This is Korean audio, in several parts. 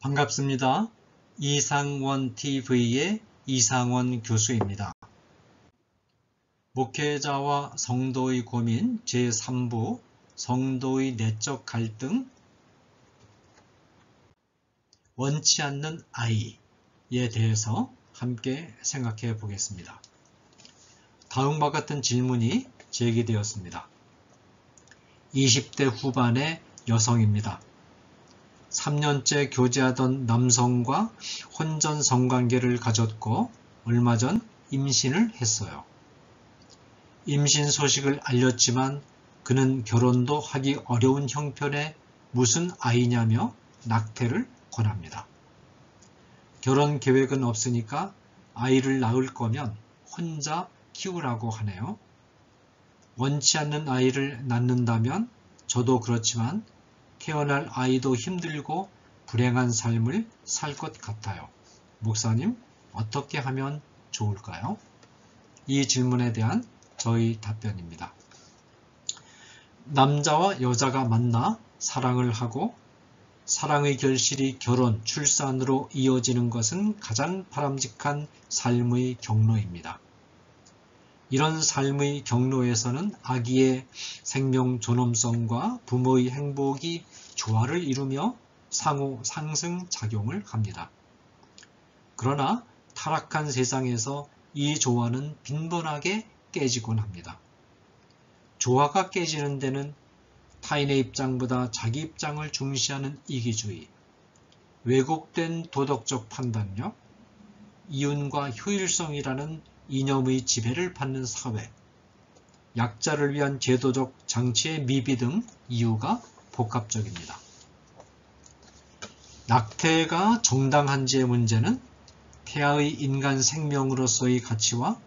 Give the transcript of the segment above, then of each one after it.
반갑습니다. 이상원 TV의 이상원 교수입니다. 목회자와 성도의 고민 제3부 성도의 내적 갈등 원치 않는 아이에 대해서 함께 생각해 보겠습니다. 다음과 같은 질문이 제기되었습니다. 20대 후반의 여성입니다. 3년째 교제하던 남성과 혼전 성관계를 가졌고 얼마 전 임신을 했어요. 임신 소식을 알렸지만 그는 결혼도 하기 어려운 형편에 무슨 아이냐며 낙태를 권합니다. 결혼 계획은 없으니까 아이를 낳을 거면 혼자 키우라고 하네요. 원치 않는 아이를 낳는다면 저도 그렇지만 태어날 아이도 힘들고 불행한 삶을 살 것 같아요. 목사님, 어떻게 하면 좋을까요? 이 질문에 대한 저희 답변입니다. 남자와 여자가 만나 사랑을 하고 사랑의 결실이 결혼, 출산으로 이어지는 것은 가장 바람직한 삶의 경로입니다. 이런 삶의 경로에서는 아기의 생명 존엄성과 부모의 행복이 조화를 이루며 상호 상승작용을 합니다. 그러나 타락한 세상에서 이 조화는 빈번하게 깨지곤 합니다. 조화가 깨지는 데는 타인의 입장보다 자기 입장을 중시하는 이기주의, 왜곡된 도덕적 판단력, 이윤과 효율성이라는 이념의 지배를 받는 사회, 약자를 위한 제도적 장치의 미비 등 이유가 복합적입니다. 낙태가 정당한지의 문제는 태아의 인간 생명으로서의 가치와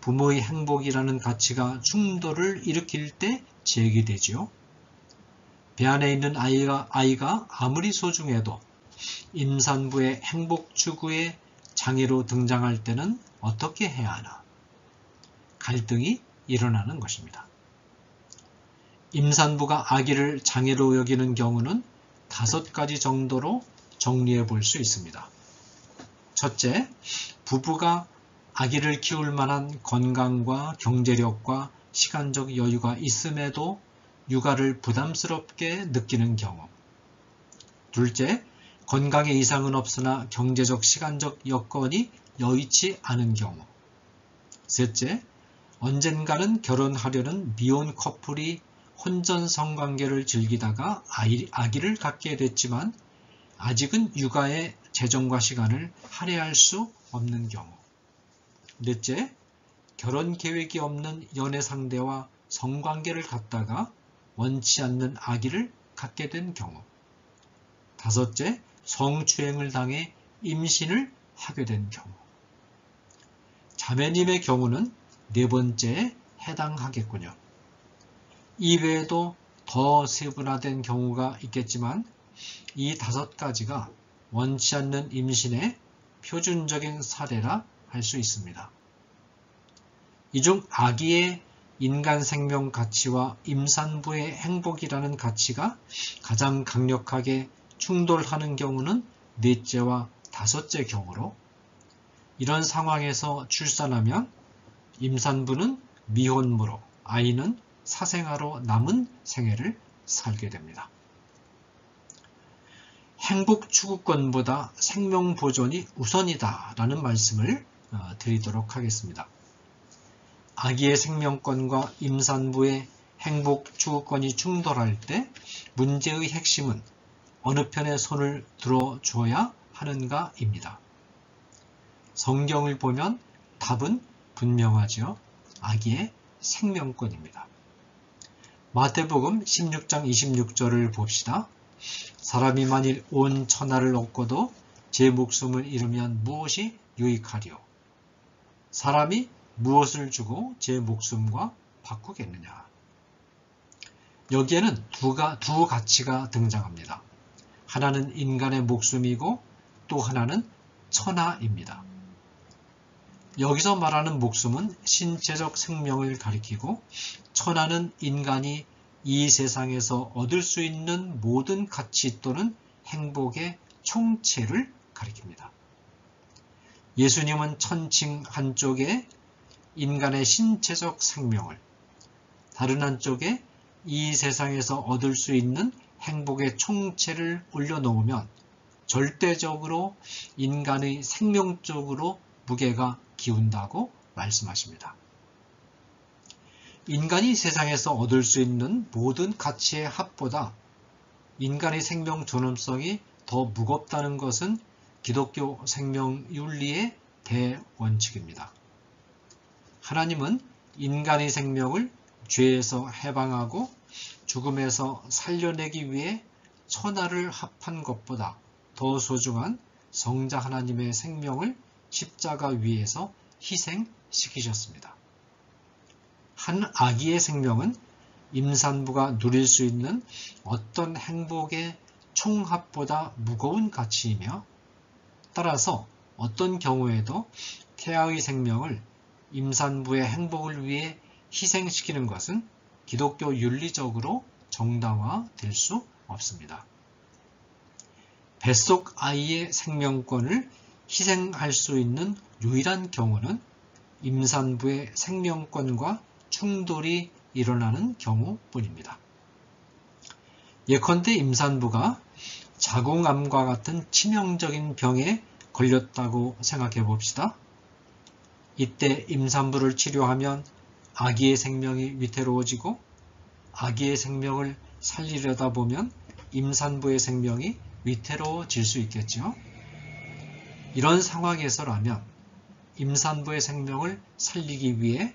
부모의 행복이라는 가치가 충돌을 일으킬 때 제기되지요. 배 안에 있는 아이가 아무리 소중해도 임산부의 행복 추구에 장애로 등장할 때는 어떻게 해야 하나? 갈등이 일어나는 것입니다. 임산부가 아기를 장애로 여기는 경우는 5가지 정도로 정리해 볼 수 있습니다. 첫째, 부부가 아기를 키울 만한 건강과 경제력과 시간적 여유가 있음에도 육아를 부담스럽게 느끼는 경우. 둘째, 건강에 이상은 없으나 경제적 시간적 여건이 여의치 않은 경우. 셋째, 언젠가는 결혼하려는 미혼 커플이 혼전 성관계를 즐기다가 아기를 갖게 됐지만 아직은 육아에 재정과 시간을 할애할 수 없는 경우. 넷째, 결혼 계획이 없는 연애 상대와 성관계를 갖다가 원치 않는 아기를 갖게 된 경우. 다섯째, 성추행을 당해 임신을 하게 된 경우. 자매님의 경우는 4번째에 해당하겠군요. 이외에도 더 세분화된 경우가 있겠지만 이 5가지가 원치 않는 임신의 표준적인 사례라 할 수 있습니다. 이 중 아기의 인간 생명 가치와 임산부의 행복이라는 가치가 가장 강력하게 충돌하는 경우는 4째와 5째 경우로, 이런 상황에서 출산하면 임산부는 미혼모로, 아이는 사생아로 남은 생애를 살게 됩니다. 행복 추구권보다 생명 보존이 우선이다 라는 말씀을 드리도록 하겠습니다. 아기의 생명권과 임산부의 행복 추구권이 충돌할 때 문제의 핵심은 어느 편에 손을 들어줘야 하는가입니다. 성경을 보면 답은 분명하죠. 아기의 생명권입니다. 마태복음 16장 26절을 봅시다. 사람이 만일 온 천하를 얻고도 제 목숨을 잃으면 무엇이 유익하리요? 사람이 무엇을 주고 제 목숨과 바꾸겠느냐? 여기에는 두 가치가 등장합니다. 하나는 인간의 목숨이고 또 하나는 천하입니다. 여기서 말하는 목숨은 신체적 생명을 가리키고 천하는 인간이 이 세상에서 얻을 수 있는 모든 가치 또는 행복의 총체를 가리킵니다. 예수님은 천칭 한쪽에 인간의 신체적 생명을, 다른 한쪽에 이 세상에서 얻을 수 있는 행복의 총체를 올려놓으면 절대적으로 인간의 생명 쪽으로 무게가 기운다고 말씀하십니다. 인간이 세상에서 얻을 수 있는 모든 가치의 합보다 인간의 생명 존엄성이 더 무겁다는 것은 기독교 생명윤리의 대원칙입니다. 하나님은 인간의 생명을 죄에서 해방하고 죽음에서 살려내기 위해 천하를 합한 것보다 더 소중한 성자 하나님의 생명을 십자가 위에서 희생시키셨습니다. 한 아기의 생명은 임산부가 누릴 수 있는 어떤 행복의 총합보다 무거운 가치이며, 따라서 어떤 경우에도 태아의 생명을 임산부의 행복을 위해 희생시키는 것은 기독교 윤리적으로 정당화될 수 없습니다. 뱃속 아이의 생명권을 희생할 수 있는 유일한 경우는 임산부의 생명권과 충돌이 일어나는 경우뿐입니다. 예컨대 임산부가 자궁암과 같은 치명적인 병에 걸렸다고 생각해 봅시다. 이때 임산부를 치료하면 아기의 생명이 위태로워지고, 아기의 생명을 살리려다 보면 임산부의 생명이 위태로워질 수 있겠죠. 이런 상황에서라면 임산부의 생명을 살리기 위해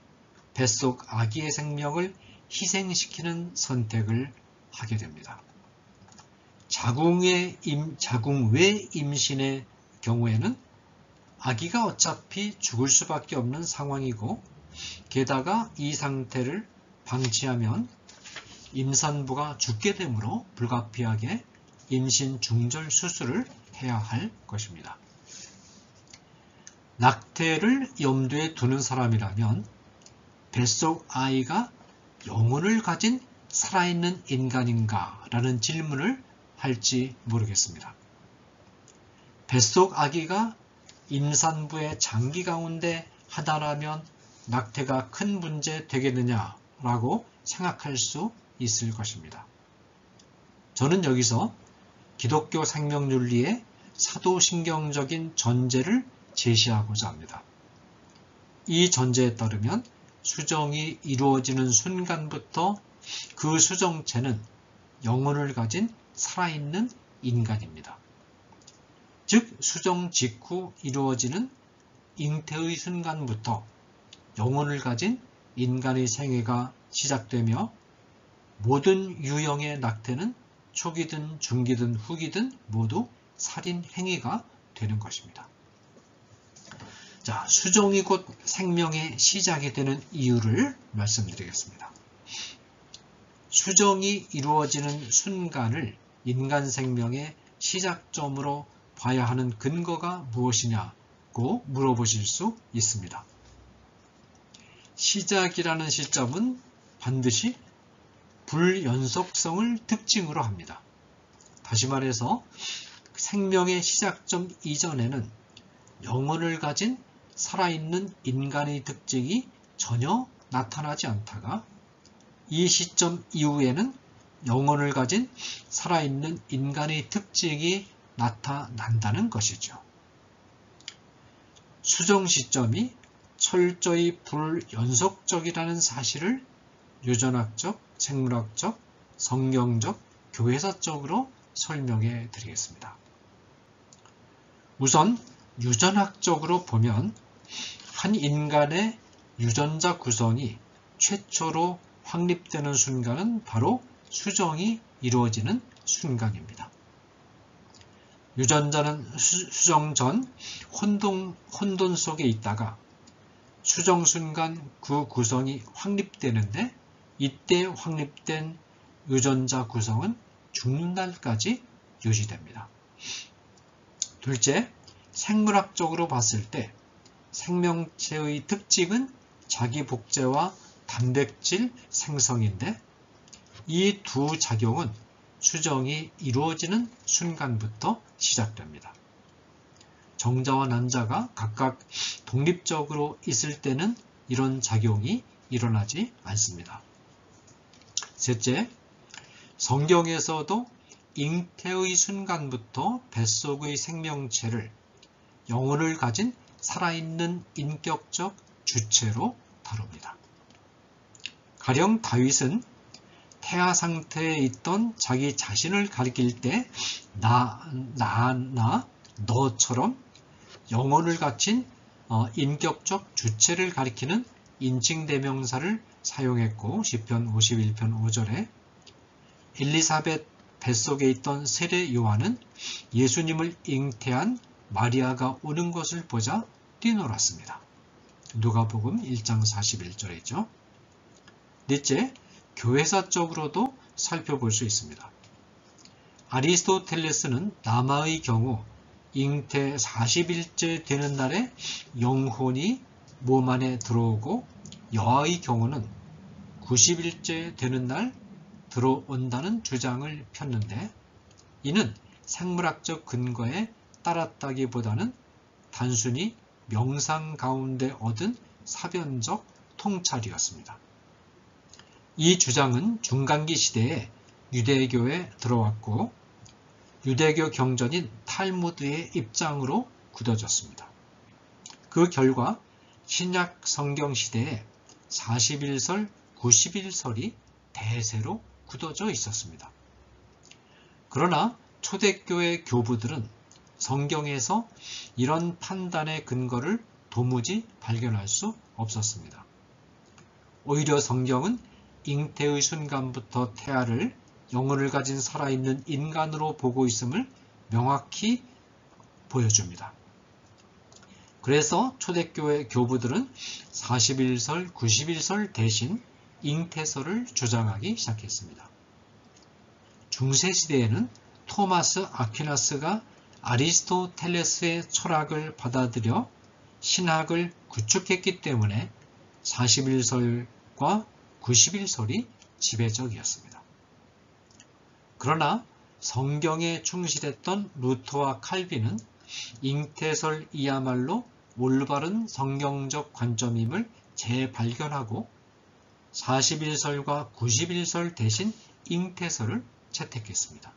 뱃속 아기의 생명을 희생시키는 선택을 하게 됩니다. 자궁 외 임신의 경우에는 아기가 어차피 죽을 수밖에 없는 상황이고, 게다가 이 상태를 방치하면 임산부가 죽게 되므로 불가피하게 임신 중절 수술을 해야 할 것입니다. 낙태를 염두에 두는 사람이라면 뱃속 아이가 영혼을 가진 살아있는 인간인가? 라는 질문을 할지 모르겠습니다. 뱃속 아기가 임산부의 장기 가운데 하나라면 낙태가 큰 문제 되겠느냐라고 생각할 수 있을 것입니다. 저는 여기서 기독교 생명윤리의 사도신경적인 전제를 제시하고자 합니다. 이 전제에 따르면 수정이 이루어지는 순간부터 그 수정체는 영혼을 가진 살아있는 인간입니다. 즉, 수정 직후 이루어지는 잉태의 순간부터 영혼을 가진 인간의 생애가 시작되며, 모든 유형의 낙태는 초기든 중기든 후기든 모두 살인 행위가 되는 것입니다. 자, 수정이 곧 생명의 시작이 되는 이유를 말씀드리겠습니다. 수정이 이루어지는 순간을 인간 생명의 시작점으로 봐야 하는 근거가 무엇이냐고 물어보실 수 있습니다. 시작이라는 시점은 반드시 불연속성을 특징으로 합니다. 다시 말해서 생명의 시작점 이전에는 영혼을 가진 살아있는 인간의 특징이 전혀 나타나지 않다가, 이 시점 이후에는 영혼을 가진 살아있는 인간의 특징이 나타난다는 것이죠. 수정 시점이 철저히 불연속적이라는 사실을 유전학적, 생물학적, 성경적, 교회사적으로 설명해 드리겠습니다. 우선 유전학적으로 보면 한 인간의 유전자 구성이 최초로 확립되는 순간은 바로 수정이 이루어지는 순간입니다. 유전자는 수정 전 혼돈 속에 있다가 수정 순간 그 구성이 확립되는데, 이때 확립된 유전자 구성은 죽는 날까지 유지됩니다. 둘째, 생물학적으로 봤을 때 생명체의 특징은 자기 복제와 단백질 생성인데, 이 두 작용은 수정이 이루어지는 순간부터 시작됩니다. 정자와 난자가 각각 독립적으로 있을 때는 이런 작용이 일어나지 않습니다. 셋째, 성경에서도 잉태의 순간부터 뱃속의 생명체를 영혼을 가진 살아있는 인격적 주체로 다룹니다. 가령 다윗은 태아 상태에 있던 자기 자신을 가리킬 때 너처럼 영혼을 갖춘 인격적 주체를 가리키는 인칭대명사를 사용했고, 시편 51편 5절에 엘리사벳 뱃속에 있던 세례 요한은 예수님을 잉태한 마리아가 오는 것을 보자 뛰놀았습니다. 누가복음 1장 41절에 있죠. 넷째, 교회사적으로도 살펴볼 수 있습니다. 아리스토텔레스는 남아의 경우 잉태 40일째 되는 날에 영혼이 몸 안에 들어오고, 여아의 경우는 90일째 되는 날 들어온다는 주장을 폈는데, 이는 생물학적 근거에 따랐다기보다는 단순히 명상 가운데 얻은 사변적 통찰이었습니다. 이 주장은 중간기 시대에 유대교에 들어왔고, 유대교 경전인 탈무드의 입장으로 굳어졌습니다. 그 결과 신약 성경 시대에 41설, 91설이 대세로 굳어져 있었습니다. 그러나 초대교회 교부들은 성경에서 이런 판단의 근거를 도무지 발견할 수 없었습니다. 오히려 성경은 잉태의 순간부터 태아를 영혼을 가진 살아있는 인간으로 보고 있음을 명확히 보여줍니다. 그래서 초대교회 교부들은 41설, 91설 대신 잉태설을 주장하기 시작했습니다. 중세시대에는 토마스 아퀴나스가 아리스토텔레스의 철학을 받아들여 신학을 구축했기 때문에 41설과 91설이 지배적이었습니다. 그러나 성경에 충실했던 루터와 칼빈은 잉태설이야말로 올바른 성경적 관점임을 재발견하고 41설과 91설 대신 잉태설을 채택했습니다.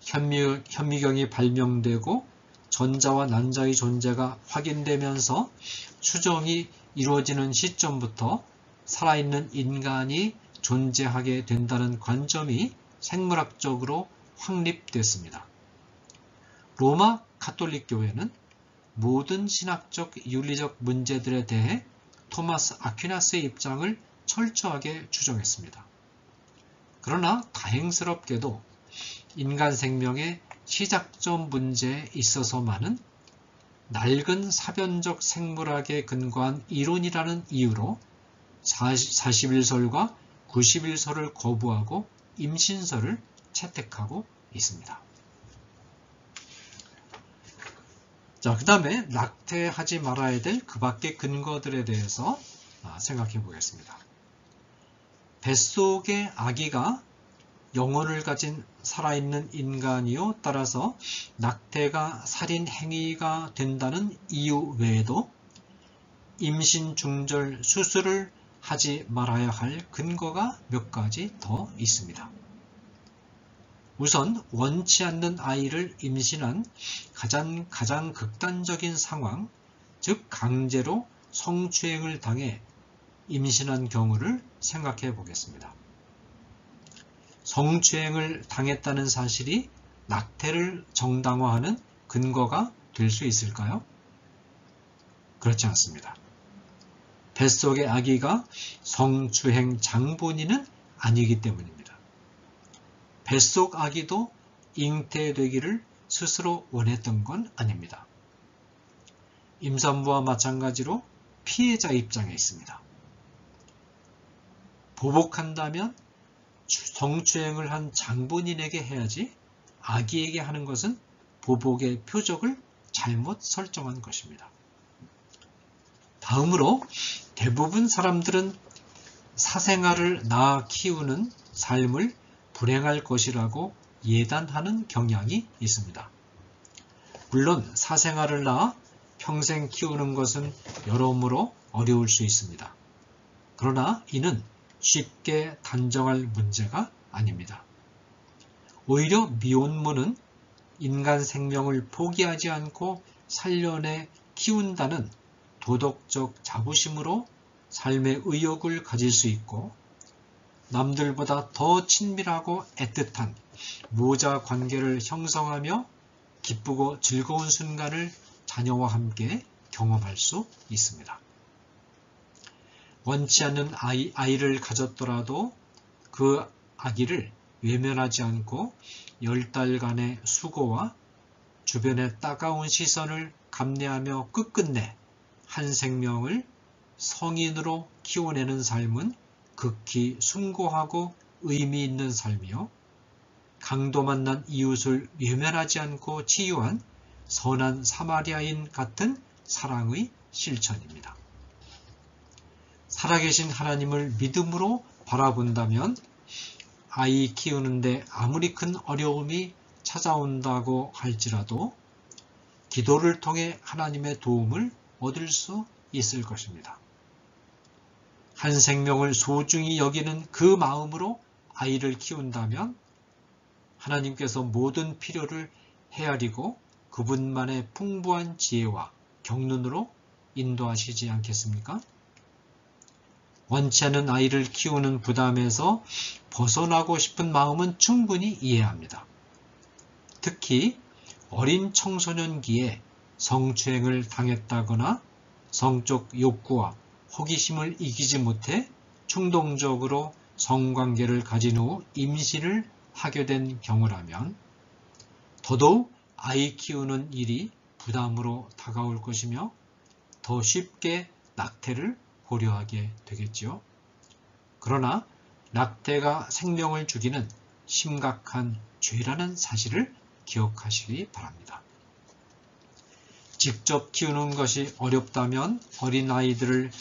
현미경이 발명되고 전자와 난자의 존재가 확인되면서 수정이 이루어지는 시점부터 살아있는 인간이 존재하게 된다는 관점이 생물학적으로 확립됐습니다. 로마 가톨릭 교회는 모든 신학적 윤리적 문제들에 대해 토마스 아퀴나스의 입장을 철저하게 추종했습니다. 그러나 다행스럽게도 인간 생명의 시작점 문제에 있어서만은 낡은 사변적 생물학에 근거한 이론이라는 이유로 41설과 91설을 거부하고 임신설을 채택하고 있습니다. 자, 그 다음에 낙태하지 말아야 될 그 밖의 근거들에 대해서 생각해 보겠습니다. 뱃속의 아기가 영혼을 가진 살아있는 인간이요, 따라서 낙태가 살인 행위가 된다는 이유 외에도 임신 중절 수술을 하지 말아야 할 근거가 몇 가지 더 있습니다. 우선 원치 않는 아이를 임신한 가장 극단적인 상황, 즉 강제로 성추행을 당해 임신한 경우를 생각해 보겠습니다. 성추행을 당했다는 사실이 낙태를 정당화하는 근거가 될 수 있을까요? 그렇지 않습니다. 뱃속의 아기가 성추행 장본인은 아니기 때문입니다. 뱃속 아기도 잉태되기를 스스로 원했던 건 아닙니다. 임산부와 마찬가지로 피해자 입장에 있습니다. 보복한다면 성추행을 한 장본인에게 해야지 아기에게 하는 것은 보복의 표적을 잘못 설정한 것입니다. 다음으로 대부분 사람들은 사생아를 낳아 키우는 삶을 불행할 것이라고 예단하는 경향이 있습니다. 물론 사생아를 낳아 평생 키우는 것은 여러모로 어려울 수 있습니다. 그러나 이는 쉽게 단정할 문제가 아닙니다. 오히려 미혼모는 인간 생명을 포기하지 않고 살려내 키운다는 도덕적 자부심으로 삶의 의욕을 가질 수 있고 남들보다 더 친밀하고 애틋한 모자 관계를 형성하며 기쁘고 즐거운 순간을 자녀와 함께 경험할 수 있습니다. 원치 않는 아이를 가졌더라도 그 아기를 외면하지 않고 10달간의 수고와 주변의 따가운 시선을 감내하며 끝끝내 한 생명을 성인으로 키워내는 삶은 극히 숭고하고 의미 있는 삶이요. 강도 만난 이웃을 외면하지 않고 치유한 선한 사마리아인 같은 사랑의 실천입니다. 살아계신 하나님을 믿음으로 바라본다면 아이 키우는데 아무리 큰 어려움이 찾아온다고 할지라도 기도를 통해 하나님의 도움을 얻을 수 있을 것입니다. 한 생명을 소중히 여기는 그 마음으로 아이를 키운다면 하나님께서 모든 필요를 헤아리고 그분만의 풍부한 지혜와 경륜으로 인도하시지 않겠습니까? 원치 않는 아이를 키우는 부담에서 벗어나고 싶은 마음은 충분히 이해합니다. 특히 어린 청소년기에 성추행을 당했다거나 성적 욕구와 호기심을 이기지 못해 충동적으로 성관계를 가진 후 임신을 하게 된 경우라면 더더욱 아이 키우는 일이 부담으로 다가올 것이며 더 쉽게 낙태를 고려하게 되겠지요. 그러나 낙태가 생명을 죽이는 심각한 죄라는 사실을 기억하시기 바랍니다. 직접 키우는 것이 어렵다면 어린아이들을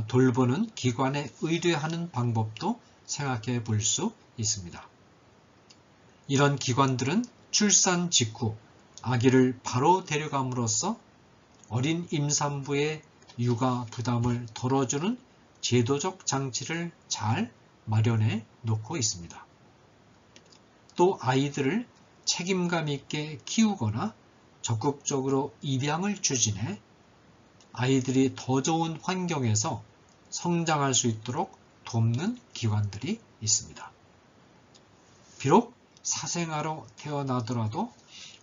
돌보는 기관에 의뢰하는 방법도 생각해 볼 수 있습니다. 이런 기관들은 출산 직후 아기를 바로 데려감으로써 어린 임산부의 육아 부담을 덜어주는 제도적 장치를 잘 마련해 놓고 있습니다. 또 아이들을 책임감 있게 키우거나 적극적으로 입양을 추진해 아이들이 더 좋은 환경에서 성장할 수 있도록 돕는 기관들이 있습니다. 비록 사생아로 태어나더라도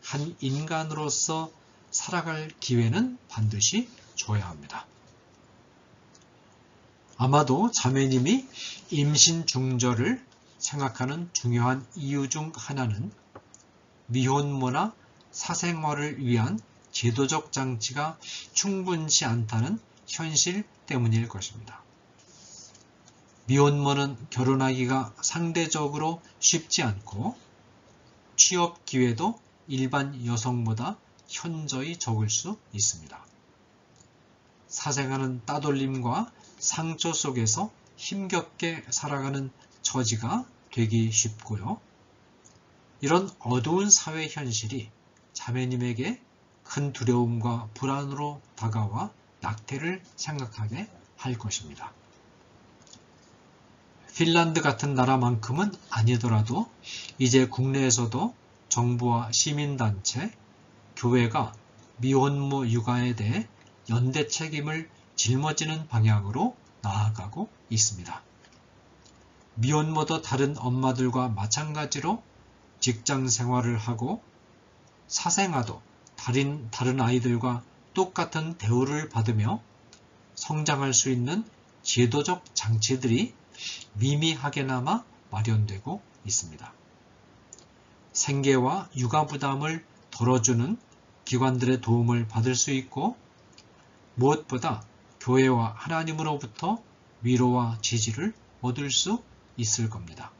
한 인간으로서 살아갈 기회는 반드시 줘야 합니다. 아마도 자매님이 임신 중절을 생각하는 중요한 이유 중 하나는 미혼모나 사생활을 위한 제도적 장치가 충분치 않다는 현실 때문일 것입니다. 미혼모는 결혼하기가 상대적으로 쉽지 않고 취업 기회도 일반 여성보다 현저히 적을 수 있습니다. 사생아는 따돌림과 상처 속에서 힘겹게 살아가는 처지가 되기 쉽고요. 이런 어두운 사회 현실이 자매님에게 큰 두려움과 불안으로 다가와 낙태를 생각하게 할 것입니다. 핀란드 같은 나라만큼은 아니더라도 이제 국내에서도 정부와 시민단체, 교회가 미혼모 육아에 대해 연대 책임을 짊어지는 방향으로 나아가고 있습니다. 미혼모도 다른 엄마들과 마찬가지로 직장 생활을 하고 사생아도 다른 아이들과 똑같은 대우를 받으며 성장할 수 있는 제도적 장치들이 미미하게나마 마련되고 있습니다. 생계와 육아 부담을 덜어주는 기관들의 도움을 받을 수 있고 무엇보다 교회와 하나님으로부터 위로와 지지를 얻을 수 있을 겁니다.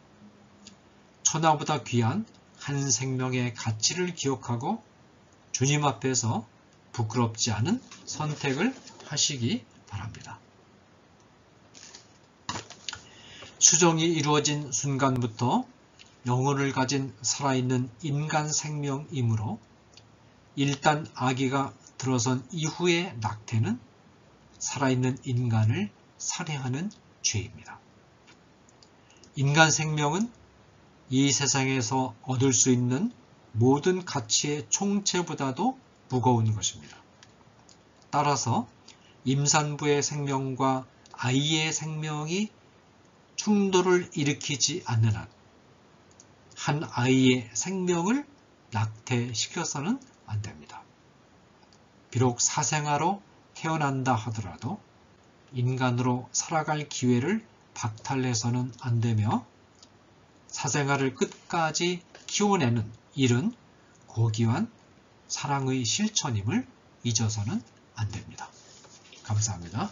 천하보다 귀한 한 생명의 가치를 기억하고 주님 앞에서 부끄럽지 않은 선택을 하시기 바랍니다. 수정이 이루어진 순간부터 영혼을 가진 살아있는 인간 생명이므로 일단 아기가 들어선 이후의 낙태는 살아있는 인간을 살해하는 죄입니다. 인간 생명은 이 세상에서 얻을 수 있는 모든 가치의 총체보다도 무거운 것입니다. 따라서 임산부의 생명과 아이의 생명이 충돌을 일으키지 않는 한, 한 아이의 생명을 낙태시켜서는 안 됩니다. 비록 사생아로 태어난다 하더라도 인간으로 살아갈 기회를 박탈해서는 안 되며 사생아를 끝까지 키워내는 일은 고귀한 사랑의 실천임을 잊어서는 안 됩니다. 감사합니다.